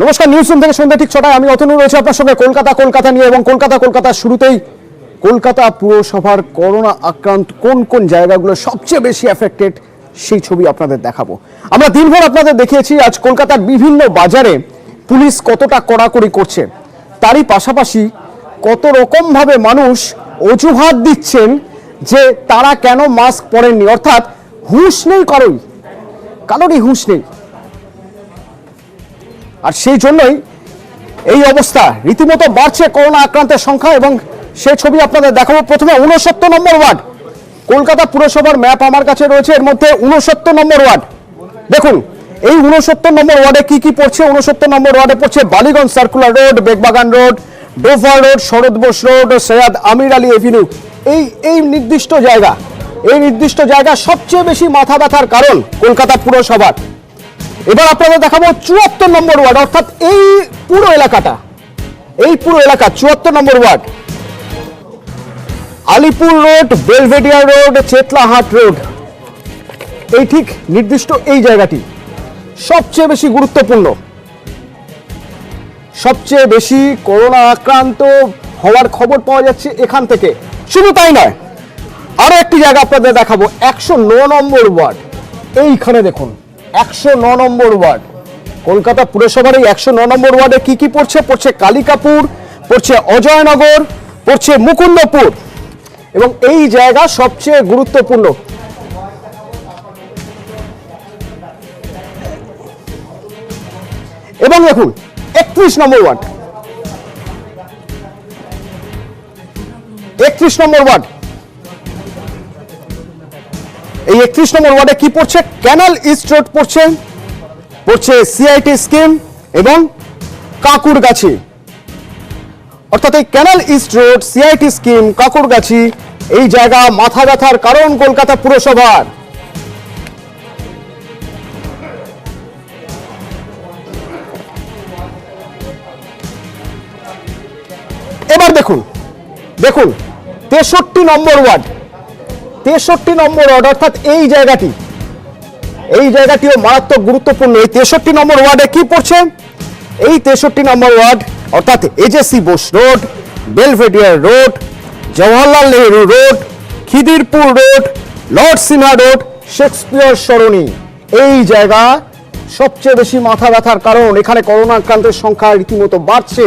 নমস্কার, news room থেকে সন্ধ্যা ঠিক 6টায় আমি অতনু রয়েছে আপনার সঙ্গে কলকাতা নিয়ে। এবং কলকাতা শুরুতেই কলকাতা পুরসভার করোনা আক্রান্ত কোন কোন জায়গাগুলো সবচেয়ে বেশি এফেক্টেড সেই ছবি আপনাদের দেখাবো। আমরা দিনভর আপনাদের দেখিয়েছি আজ কলকাতার বিভিন্ন বাজারে পুলিশ কতটা কড়াকড়ি করছে, তারই পাশাপাশি কত রকম ভাবে মানুষ অজুহাত দিচ্ছেন যে তারা কেন মাস্ক পরেননি, অর্থাৎ হুঁশ নেই কারোরই হুঁশ নেই। আর সেই জন্যই এই অবস্থা, রীতিমতো বাড়ছে করোনা আক্রান্তের সংখ্যা। এবং সেই ছবি আপনাদের দেখাবো। প্রথমে 69 নম্বর ওয়ার্ড, কলকাতা পুরসভার ম্যাপ আমার কাছে রয়েছে, এর মধ্যে 69 নম্বর ওয়ার্ড। দেখুন এই 69 নম্বর ওয়ার্ডে কি কি পড়ছে। 69 নম্বর ওয়ার্ডে পড়ছে Ballygunge circular road, Beckbagan road, Dover road, Sarat Bose road, Syed Amir Ali avenue. এই নির্দিষ্ট জায়গা সবচেয়ে বেশি মাথা ব্যথার কারণ কলকাতা পুরসভার। এবার আপনাদের দেখাবো 74 নম্বর ওয়ার্ড, অর্থাৎ এই পুরো এলাকা 74 নম্বর ward, Alipore road, Belvedere road, Chetlahat road. এই ঠিক নির্দিষ্ট এই জায়গাটি সবচেয়ে বেশি গুরুত্বপূর্ণ, সবচেয়ে বেশি করোনা আক্রান্ত হওয়ার খবর পাওয়া যাচ্ছে এখান থেকে। শুধু তাই নয়, আরো একটি জায়গা আপনাদের দেখাবো, 109 নম্বর ওয়ার্ড। এইখানে দেখুন 109 নম্বর ওয়ার্ড, কলকাতা পুরসভার এই 109 নম্বর ওয়ার্ডে কি কি পড়ছে। পড়ছে কালিকাপুর, পড়ছে অজয়নগর, পড়ছে মুকুন্দপুর। এবং এই জায়গা সবচেয়ে গুরুত্বপূর্ণ। এবং দেখুন 31 নম্বর ওয়ার্ড, 31 নম্বর ওয়ার্ড। এই 31 নম্বর ওয়ার্ডে কি পড়ছে, ক্যানাল ইস্ট রোড পড়ছে সিআইটি স্কিম এবং কাকুরগাছি। অর্থাৎ এই canal east road, CIT scheme, Kakurgachi এই জায়গা মাথা ব্যথার কারণ কলকাতা পুরসভার। এবার দেখুন 63 নম্বর ওয়ার্ড, 63 নম্বর ওয়ার্ড, অর্থাৎ এই জায়গাটিও মারাত্মক গুরুত্বপূর্ণ। এই 63 নম্বর ওয়ার্ডে কি পড়ছে, এই 63 নম্বর ওয়ার্ড অর্থাৎ AJC Bose road, Belvedere road, Jawaharlal Nehru road, Khidirpur road, Lord Sinha road, Shakespeare Sarani. এই জায়গা সবচেয়ে বেশি মাথা ব্যথার কারণ, এখানে করোনা আক্রান্তের সংখ্যা রীতিমতো বাড়ছে।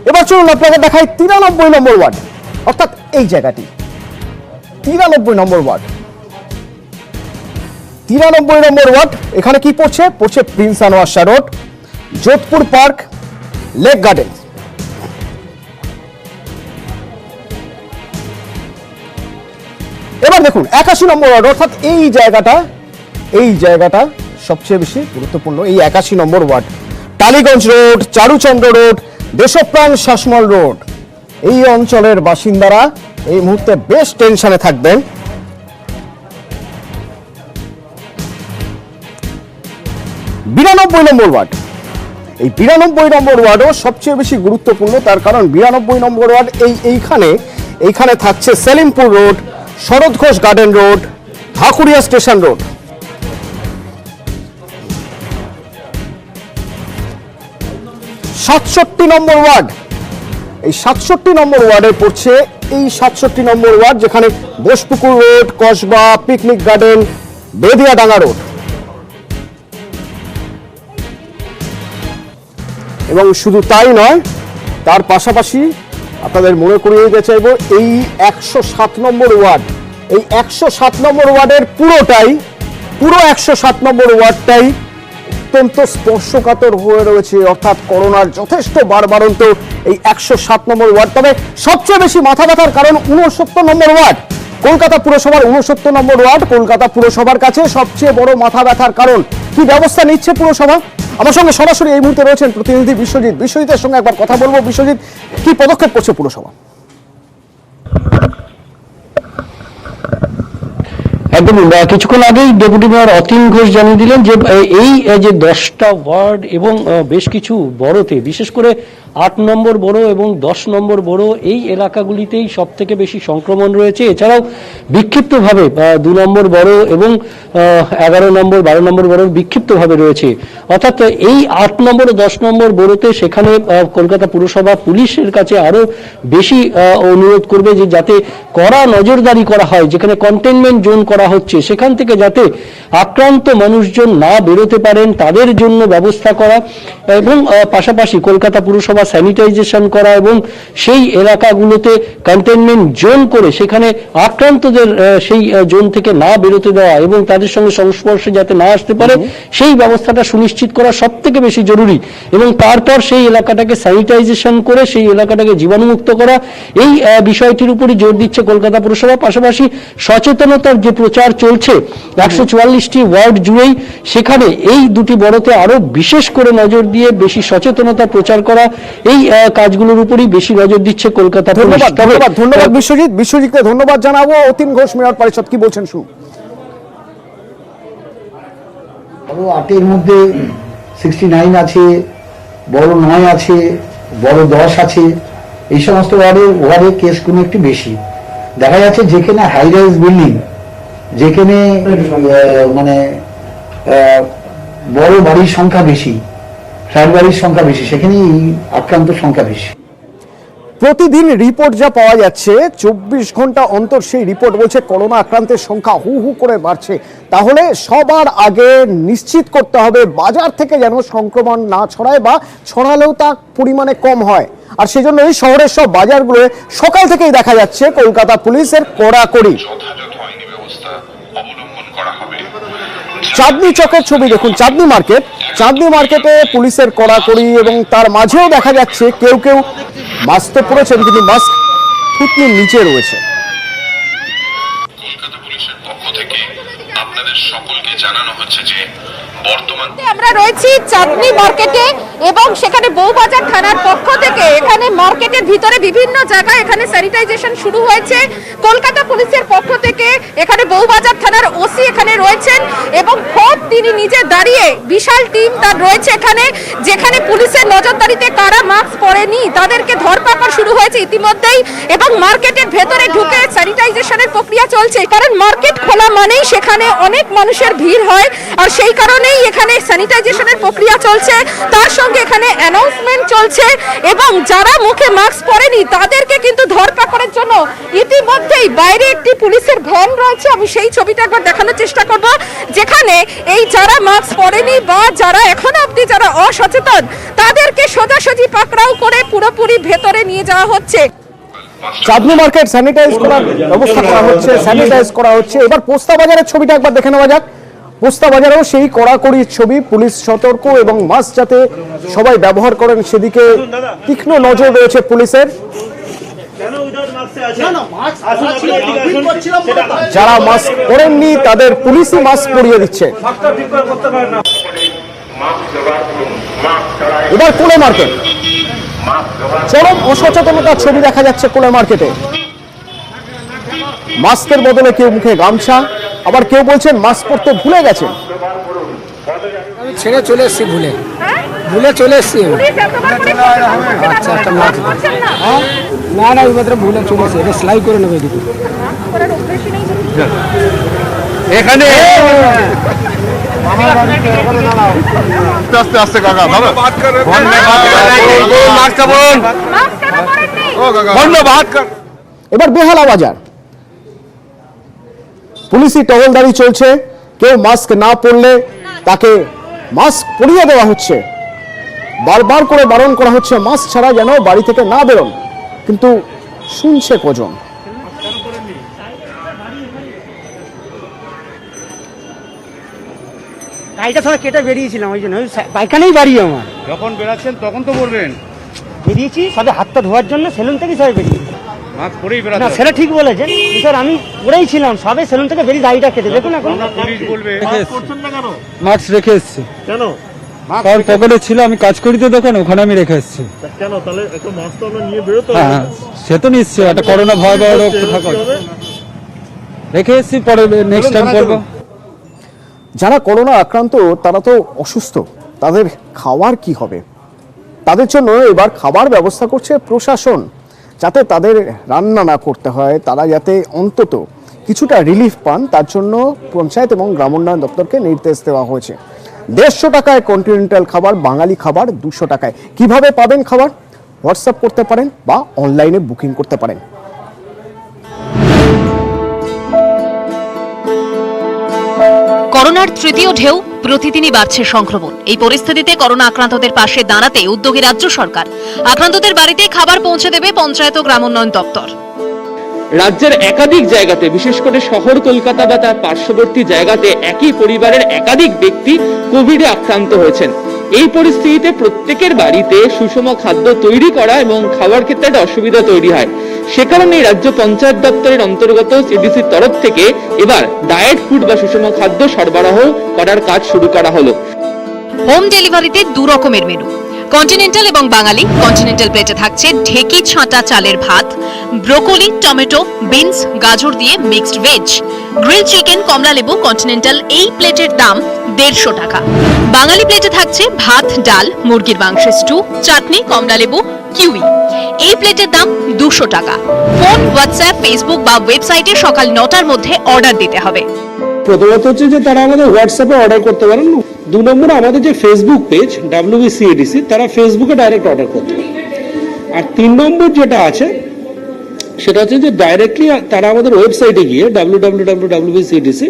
এবার চলুন আপনাকে দেখাই 93 নম্বর ওয়ার্ড, অর্থাৎ এই জায়গাটি 93 নম্বর ওয়ার্ড। 93 নম্বর ওয়ার্ড, এখানে কি পড়ছে Prince Anwar Shah road, Jodhpur park, lake garden. এবার দেখুন 81 নম্বর ওয়ার্ড, অর্থাৎ এই জায়গাটা সবচেয়ে বেশি গুরুত্বপূর্ণ। এই 81 নম্বর ward, Tollygunge road, Charuchandra road, Deshpran Sasmal road. এই অঞ্চলের বাসিন্দারা এই মুহূর্তে বেশ টেনশনে থাকবেন। বিরানব্বই নম্বর ওয়ার্ড, এই 92 নম্বর ওয়ার্ডও সবচেয়ে বেশি গুরুত্বপূর্ণ। তার কারণ 92 নম্বর ওয়ার্ড এইখানে থাকছে Selimpur road, Sarat Ghosh garden road, Dhakuria station road. সাতষট্টি নম্বর ওয়ার্ড, এই 67 নম্বর ওয়ার্ডে পড়ছে এই 67 নম্বর ওয়ার্ড, যেখানে Bosepukur road, Kasba, picnic garden, Bediadanga road. এবং শুধু তাই নয়, তার পাশাপাশি আপনাদের মনে করিয়ে দিতে চাইবো এই 107 নম্বর ওয়ার্ড, এই 107 নম্বর ওয়ার্ডের পুরো 107 নম্বর ওয়ার্ডটাই অত্যন্ত স্পর্শকাতর হয়ে রয়েছে, অর্থাৎ করোনার যথেষ্ট বাড়বাড়ন্ত এই 107 নম্বর ওয়ার্ড। তবে সবচেয়ে বেশি মাথা ব্যথার কারণ 69 নম্বর ওয়ার্ড, কলকাতা পুরসভার 69 নম্বর ওয়ার্ড কলকাতা পুরসভার কাছে সবচেয়ে বড় মাথা ব্যথার কারণ। কি ব্যবস্থা নিচ্ছে পুরসভা? আমার সঙ্গে সরাসরি এই মুহূর্তে রয়েছেন প্রতিনিধি বিশ্বজিতের সঙ্গে একবার কথা বলবো। বিশ্বজিৎ, কি পদক্ষেপ করছে পুরসভা? একদম কিছুক্ষণ আগেই ডেপুটি মেয়র অতীন ঘোষ জানিয়ে দিলেন যে এই যে 10টা ওয়ার্ড এবং বেশ কিছু বড়তে, বিশেষ করে 8 নম্বর বড় এবং 10 নম্বর বড় এই এলাকাগুলিতেই সব থেকে বেশি সংক্রমণ রয়েছে। এছাড়াও বিক্ষিপ্তভাবে 2 নম্বর বড় এবং 11 নম্বর 12 নম্বর বড় বিক্ষিপ্তভাবে রয়েছে। অর্থাৎ এই 8 নম্বর ও 10 নম্বর বড়তে সেখানে কলকাতা পুরসভা পুলিশের কাছে আরো বেশি অনুরোধ করবে যে যাতে কড়া নজরদারি করা হয়, যেখানে কন্টেনমেন্ট জোন করা হচ্ছে সেখান থেকে যাতে আক্রান্ত মানুষজন না বেরোতে পারেন তাদের জন্য ব্যবস্থা করা, এবং পাশাপাশি কলকাতা পুরসভা স্যানিটাইজেশন করা এবং সেই এলাকাগুলোতে কন্টেনমেন্ট জোন করে সেখানে আক্রান্তদের সেই জোন থেকে না বেরোতে দেওয়া এবং তাদের সঙ্গে সংস্পর্শে যাতে না আসতে পারে সেই ব্যবস্থাটা সুনিশ্চিত করা সব থেকে বেশি জরুরি। এবং তারপর সেই এলাকাটাকে স্যানিটাইজেশন করে সেই এলাকাটাকে জীবাণুমুক্ত করা, এই বিষয়টির উপরই জোর দিচ্ছে কলকাতা পুরসভা। পাশাপাশি সচেতনতার যে প্রচার চলছে 144টি ওয়ার্ড জুড়েই, সেখানে এই দুটি বড়তে আরো বিশেষ করে নজর দিয়ে বেশি সচেতনতা প্রচার করা, এই কাজগুলোর উপরই বেশি নজর দিচ্ছে কলকাতা পুলিশ। ধন্যবাদ বিশ্বজিৎকে ধন্যবাদ জানাবো। অতীন ঘোষ, মেয়র পরিষদ, কি বলছেন শুনুন। বড় 8-এর মধ্যে 69 আছে, বড় 9 আছে, বড় 10 আছে। এই সমস্ত ওয়ার্ডে কেসগুলো একটু বেশি দেখা যাচ্ছে। যেখানে হাই রাইজ বিল্ডিং, যেখানে মানে বড় বাড়ির সংখ্যা বেশি, ফ্ল্যাট বাড়ির সংখ্যা বেশি, সেখানেই আক্রান্ত সংখ্যা বেশি। প্রতিদিন রিপোর্ট যা পাওয়া যাচ্ছে, 24 ঘন্টা অন্তর সেই রিপোর্ট বলছে করোনা আক্রান্তের সংখ্যা হু হু করে বাড়ছে। তাহলে সবার আগে নিশ্চিত করতে হবে বাজার থেকে যেন সংক্রমণ না ছড়ায়, বা ছড়ালেও তা পরিমাণে কম হয়। আর সেজন্য এই শহরের সব বাজারগুলো সকাল থেকেই দেখা যাচ্ছে কলকাতা পুলিশের কড়াকড়ি। চাঁদনি চকের ছবি দেখুন, চাঁদনি মার্কেটে পুলিশের কড়াকড়ি, এবং তার মাঝেও দেখা যাচ্ছে কেউ কেউ মাস্ক তো পরেছেন কিন্তু মাস্ক থুতনির নিচে রয়েছে। কলকাতা পুলিশের পক্ষ থেকে আপনাদের সকলকে জানানো হচ্ছে যে বর্তমান আমরা রয়েছি চাঁদনি মার্কেটে, এবং সেখানে বউবাজার থানার পক্ষ থেকে এখানে মার্কেটের ভিতরে বিভিন্ন জায়গায় এখানে স্যানিটাইজেশন শুরু হয়েছে। কলকাতা পুলিশের পক্ষ থেকে এখানে বউবাজার থানার ওসি এখানে রয়েছেন, এবং খোদ তিনি নিজে দাঁড়িয়ে বিশাল টিম তার রয়েছে এখানে, যেখানে পুলিশের নজরদারিতে কারা মাস্ক পরেনি তাদেরকে ধরপাকড় শুরু হয়েছে ইতিমধ্যেই, এবং মার্কেটের ভেতরে ঢুকে স্যানিটাইজেশনের প্রক্রিয়া চলছে। কারণ মার্কেট খোলা মানেই সেখানে অনেক মানুষের ভিড় হয়, আর সেই কারণেই এখানে স্যানিটাইজেশনের প্রক্রিয়া চলছে। তার সঙ্গে এখানে অ্যানাউন্সমেন্ট চলছে, এবং যারা মুখে মাস্ক পরেনি তাদেরকে কিন্তু ধরপাকড়ের জন্য ইতিমধ্যেই বাইরে একটি পুলিশের ভ্যান রয়েছে। আমি সেই ছবিটা একবার দেখানোর চেষ্টা করব, যেখানে এই যারা মাস্ক পরেনি বা যারা এখনো অবধি যারা অসচেতন তাদেরকে সোজাসুজি পাকড়াও করে পুরোপুরি ভেতরে নিয়ে যাওয়া হচ্ছে। চাঁদনি মার্কেট স্যানিটাইজ করার ব্যবস্থা করা হচ্ছে। এবার পোস্তা বাজারের ছবিটা একবার দেখে নেওয়া যাক। পোস্তা বাজারেও সেই কড়াকড়ির ছবি, পুলিশ সতর্ক এবং মাস্ক যাতে সবাই ব্যবহার করেন সেদিকে তীক্ষ্ণ নজর রয়েছে পুলিশের। যারা মাস্ক পরেননি তাদের পুলিশই মাস্ক পরিয়ে দিচ্ছে। এবার কোলে মার্কেট, চরম অসচেতনতার ছবি দেখা যাচ্ছে কোলে মার্কেটে। মাস্কের বদলে কেউ মুখে গামছা, আবার কেউ বলছেন মাস্ক পরতে ভুলে গেছেন। আমি ছেড়ে চলে এসেছি, ভুলে চলে এসেছি। আচ্ছা, একটা মাস্ক না না, ওই মাত্র ভুলে চলে এসেছি, এটা সেলাই করে নেবে কিন্তু এখানে আস্তে আস্তে কাকা এবার বেহালা বাজার, পুলিশি টহলদারি চলছে। কেউ মাস্ক না পরলে তাকে মাস্ক পরিয়ে দেওয়া হচ্ছে, বারবার করে বারণ করা হচ্ছে মাস্ক ছাড়া যেন বাড়ি থেকে না বেরোন, কিন্তু শুনছে কজন? গাড়িটা সবাই কেটে বেরিয়েছিলাম, ওই জন্য পায়খানাই বাড়ি আমার। যখন বেরাচ্ছেন তখন তো বলবেন। বেরিয়েছি সবে হাতটা ধোয়ার জন্য, সেলুন থেকে সবাই বেরিয়েছি। মাস্ক পরেই না, বেরাচ্ছেন। সেটা ঠিক বলেছেন স্যার, আমি পরেই ছিলাম, সবে সেলুন থেকে বেরিয়ে গাড়িটা কেটে দেখুন। এখন পুলিশ বলবে মাস্ক রেখে এসেছি, কেন? কারণ পকেটে ছিল, আমি কাজ করি তো দোকানে, ওখানে আমি রেখে এসেছি। কেন তাহলে একটু মাস্ক তো নিয়ে বেরোতে হ্যাঁ, সে তো নিশ্চয়ই একটা করোনা ভয়াবহ রোগ থাকা, রেখে এসেছি, পরে নেক্সট টাইম করবো। যারা করোনা আক্রান্ত তারা তো অসুস্থ, তাদের খাওয়ার কি হবে? তাদের জন্য এবার খাবার ব্যবস্থা করছে প্রশাসন, যাতে তাদের রান্না না করতে হয়, তারা যাতে অন্তত কিছুটা রিলিফ পান, তার জন্য পঞ্চায়েত এবং গ্রামোন্নয়ন দপ্তরকে নির্দেশ দেওয়া হয়েছে। 150 টাকায় কন্টিনেন্টাল খাবার, বাঙালি খাবার 200 টাকায়। কিভাবে পাবেন খাবার? হোয়াটসঅ্যাপ করতে পারেন বা অনলাইনে বুকিং করতে পারেন। করোনার তৃতীয় ঢেউ, প্রতিদিনই বাড়ছে সংক্রমণ। এই পরিস্থিতিতে করোনা আক্রান্তদের পাশে দাঁড়াতে উদ্যোগী রাজ্য সরকার। আক্রান্তদের বাড়িতে খাবার পৌঁছে দেবে পঞ্চায়েত ও গ্রামোন্নয়ন দপ্তর। রাজ্যের একাধিক জায়গাতে, বিশেষ করে শহর কলকাতা বা তার পার্শ্ববর্তী জায়গাতে একই পরিবারের একাধিক ব্যক্তি কোভিডে আক্রান্ত হয়েছেন। এই পরিস্থিতিতে প্রত্যেকের বাড়িতে সুষম খাদ্য তৈরি করা এবং খাওয়ার ক্ষেত্রে একটা অসুবিধা তৈরি হয়। সে কারণে রাজ্য পঞ্চায়েত দপ্তরের অন্তর্গত সিডিসির তরফ থেকে এবার ডায়েট ফুড বা সুষম খাদ্য সরবরাহ করার কাজ শুরু করা হলো। হোম ডেলিভারিতে 2 রকমের মেনু, কন্টিনেন্টাল এবং বাঙালি। কন্টিনেন্টাল প্লেটে থাকছে ঢেকি ছাঁটা চালের ভাত, ব্রোকলি, টমেটো, বিনস, গাজর দিয়ে মিক্সড ভেজ, গ্রিল চিকেন, কমলা লেবু। কন্টিনেন্টাল এই প্লেটের দাম 150 টাকা। বাঙালি প্লেটে থাকছে ভাত, ডাল, মুরগির মাংসের স্টু, চাটনি, কমলা লেবু, কিউই। এই প্লেটের দাম 200 টাকা। ফোন, হোয়াটসঅ্যাপ, ফেসবুক বা ওয়েবসাইটে সকাল 9টার মধ্যে অর্ডার দিতে হবে। প্রথমত হচ্ছে যে তারা আমাদের হোয়াটসঅ্যাপে অর্ডার করতে পারেন। 2 নম্বরে আমাদের যে ফেসবুক পেজ WBCADC, তারা ফেসবুকে ডাইরেক্ট অর্ডার করতে পারে। আর 3 নম্বর যেটা আছে সেটা হচ্ছে যে ডাইরেক্টলি তারা আমাদের ওয়েবসাইটে গিয়ে www.wbcadc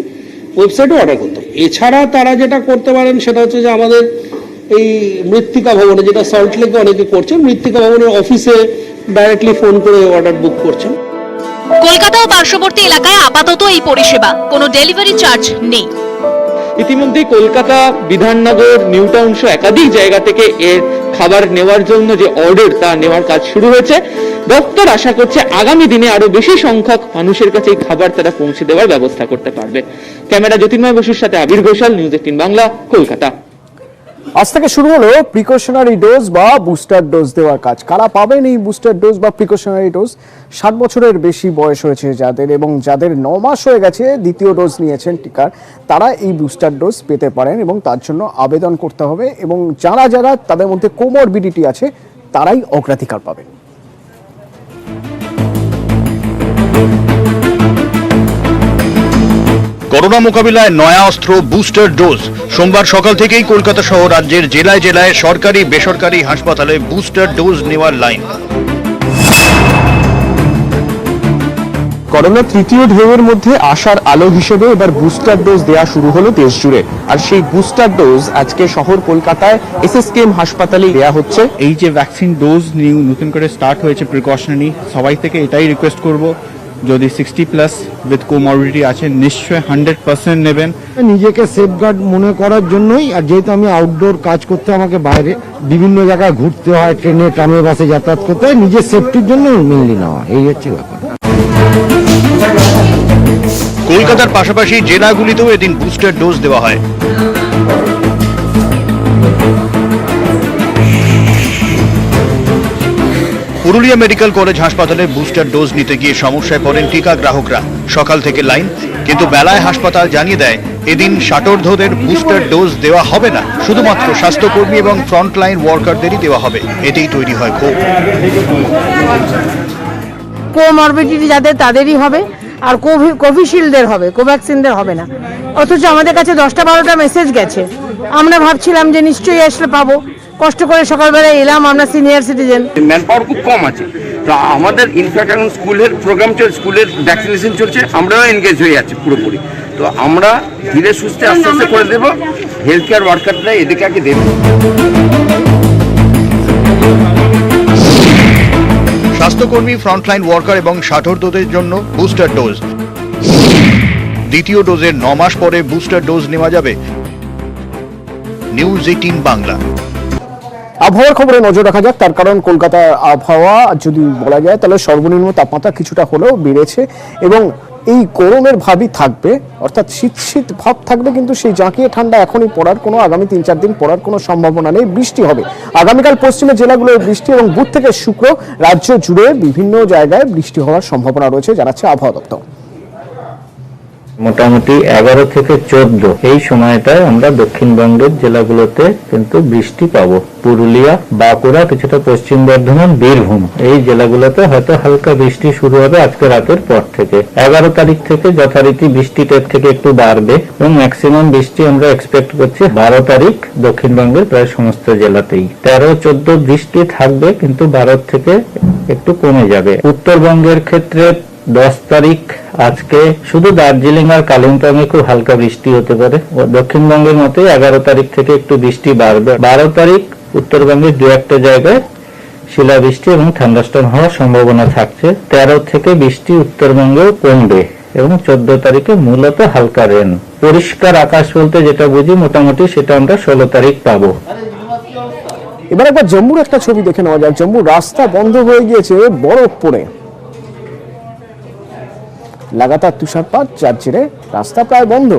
ওয়েবসাইটে অর্ডার করতে পারে। এছাড়া তারা যেটা করতে পারেন সেটা হচ্ছে যে আমাদের এই মৃত্তিকা ভবনে, যেটা সল্ট লেকে অনেকে করছেন, মৃত্তিকা ভবনের অফিসে ডাইরেক্টলি ফোন করে অর্ডার বুক করছেন। কলকাতা ও পার্শ্ববর্তী এলাকায় আপাতত এই পরিষেবা, কোনো ডেলিভারি চার্জ নেই। ইতিমধ্যে কলকাতা, বিধাননগর, নিউ টাউন সহ একাধিক জায়গা থেকে এর খাবার নেওয়ার জন্য যে অর্ডার, তা নেওয়ার কাজ শুরু হয়েছে। দপ্তর আশা করছে আগামী দিনে আরো বেশি সংখ্যক মানুষের কাছে এই খাবার তারা পৌঁছে দেওয়ার ব্যবস্থা করতে পারবে। ক্যামেরা জ্যোতির্ময় বসুর সাথে আবির ঘোষাল, নিউজ 18 বাংলা, কলকাতা। আজ থেকে শুরু হলো প্রিকশনারি ডোজ বা বুস্টার ডোজ দেওয়ার কাজ। কারা পাবেন এই বুস্টার ডোজ বা প্রিকশনারি ডোজ? 60 বছরের বেশি বয়স হয়েছে যাদের এবং যাদের 9 মাস হয়ে গেছে দ্বিতীয় ডোজ নিয়েছেন টিকার, তারা এই বুস্টার ডোজ পেতে পারেন এবং তার জন্য আবেদন করতে হবে। এবং যারা যারা তাদের মধ্যে কোমরবিডিটি আছে তারাই অগ্রাধিকার পাবেন। করোনা মোকাবিলায় নয়া অস্ত্র বুস্টার ডোজ। সোমবার সকাল থেকেই কলকাতা সহ রাজ্যের জেলায় জেলায় সরকারি বেসরকারি হাসপাতালে বুস্টার ডোজ নেওয়ার লাইন। করোনা তৃতীয় ঢেউয়ের মধ্যে আশার আলো হিসেবে এবার বুস্টার ডোজ দেওয়া শুরু হলো দেশ জুড়ে। আর সেই বুস্টার ডোজ আজকে শহর কলকাতায় SSKM হাসপাতালে দেওয়া হচ্ছে। এই যে ভ্যাকসিন ডোজ নতুন করে স্টার্ট হয়েছে প্রিকশনারি, সবাই থেকে এটাই রিকোয়েস্ট করব, যদি 60+ উইথ কোমরবিডিটি আছে নিশ্চয়ই 100% নেবেন। নিজেকে সেফগার্ড মনে করার জন্যই, আর যেহেতু আমি আউটডোর কাজ করতে আমাকে বাইরে বিভিন্ন জায়গায় ঘুরতে হয়, ট্রেনে, ট্রামে, বাসে যাতায়াত করতে হয়, নিজের সেফটির জন্য মেনলি নেওয়া, এই হচ্ছে ব্যাপার। কলকাতার পাশাপাশি জেলাগুলিতেও এদিন বুস্টার ডোজ দেওয়া হয়। পুরুলিয়া মেডিকেল কলেজ হাসপাতালে বুস্টার ডোজ নিতে গিয়ে সমস্যায় পড়েন টিকা গ্রাহকরা। সকাল থেকে লাইন, কিন্তু বেলায় হাসপাতাল জানিয়ে দেয় এদিন ষাটোর্ধ্বদের বুস্টার ডোজ দেওয়া হবে না, শুধুমাত্র স্বাস্থ্যকর্মী এবং ফ্রন্টলাইন ওয়ার্কারদেরই দেওয়া হবে। এতেই তৈরি হয় ক্ষোভ। কোমরবিডিটি যাদের তাদেরই হবে, আর কোভিশিল্ডের হবে, কোভ্যাক্সিনদের হবে না। অথচ আমাদের কাছে 10টা-12টা মেসেজ গেছে। আমরা ভাবছিলাম যে নিশ্চয়ই আসলে পাবো, কষ্ট করে সকালবেলা এলাম, আমরা সিনিয়র সিটিজেন। ম্যান পাওয়ার খুব কম আছে, তো আমাদের ইনফ্যাক্ট এখন স্কুলের প্রোগ্রাম চলছে, স্কুলের ভ্যাকসিনেশন চলছে, আমরাও এনগেজ হয়ে যাচ্ছি পুরোপুরি। তো আমরা ধীরে সুস্থে আস্তে আস্তে করে দেবো, হেলথ কেয়ার ওয়ার্কাররা এদেরকে আগে দেবে। স্বাস্থ্যকর্মী, ফ্রন্টলাইন ওয়ার্কার এবং ষাটোর্ধ্বদের জন্য বুস্টার ডোজ। দ্বিতীয় ডোজের 9 মাস পরে বুস্টার ডোজ নেওয়া যাবে। নিউজ 18 বাংলা। আবহাওয়ার খবরে নজর রাখা যাক, তার কারণ কলকাতার আবহাওয়া যদি বলা যায় তাহলে সর্বনিম্ন তাপমাত্রা কিছুটা হলেও বেড়েছে এবং এই গরমের ভাবই থাকবে, অর্থাৎ শীত শীত ভাব থাকবে, কিন্তু সেই জাঁকিয়ে ঠান্ডা এখনই পড়ার কোনো, আগামী 3-4 দিন পড়ার কোনো সম্ভাবনা নেই। বৃষ্টি হবে আগামীকাল পশ্চিমের জেলাগুলোয় বৃষ্টি এবং বুধ থেকে শুক্র রাজ্য জুড়ে বিভিন্ন জায়গায় বৃষ্টি হওয়ার সম্ভাবনা রয়েছে জানাচ্ছে আবহাওয়া দপ্তর। মোটামুটি 11 থেকে 14 এই সময়টায় আমরা দক্ষিণবঙ্গের জেলাগুলোতে কিন্তু বৃষ্টি পাবো। পুরুলিয়া, বাঁকুড়া, কিছুটা পশ্চিম বর্ধমান, বীরভূম এই জেলাগুলোতে হয়তো হালকা বৃষ্টি শুরু হবে আজকে রাতের পর থেকে। 11 তারিখ থেকে যথারীতি বৃষ্টিটার থেকে একটু বাড়বে এবং ম্যাক্সিমাম বৃষ্টি আমরা এক্সপেক্ট করছি 12 তারিখ দক্ষিণবঙ্গের প্রায় সমস্ত জেলাতেই। 13-14 বৃষ্টি থাকবে কিন্তু 12 থেকে একটু কমে যাবে। উত্তরবঙ্গের ক্ষেত্রে 10 তারিখ আজকে শুধু দার্জিলিং আর কালিম্পংয়ে খুব হালকা বৃষ্টি হতে পারে। দক্ষিণবঙ্গের মতোই 11 তারিখ থেকে একটু বৃষ্টি বাড়বে। 12 তারিখ উত্তরবঙ্গের দু একটা জায়গায় শিলাবৃষ্টি এবং থান্ডারস্টর্ম হওয়ার সম্ভাবনা থাকছে। 13 থেকে বৃষ্টি উত্তরবঙ্গেও কমবে এবং 14 তারিখে মূলত হালকা রেন। পরিষ্কার আকাশ বলতে যেটা বুঝি মোটামুটি সেটা আমরা 16 তারিখ পাবো। এবার একবার জম্মুর একটা ছবি দেখে নেওয়া যাক। জম্মুর রাস্তা বন্ধ হয়ে গিয়েছে বরফ পড়ে। লাগাতার তুষারপাত, যার জেরে রাস্তা প্রায় বন্ধ।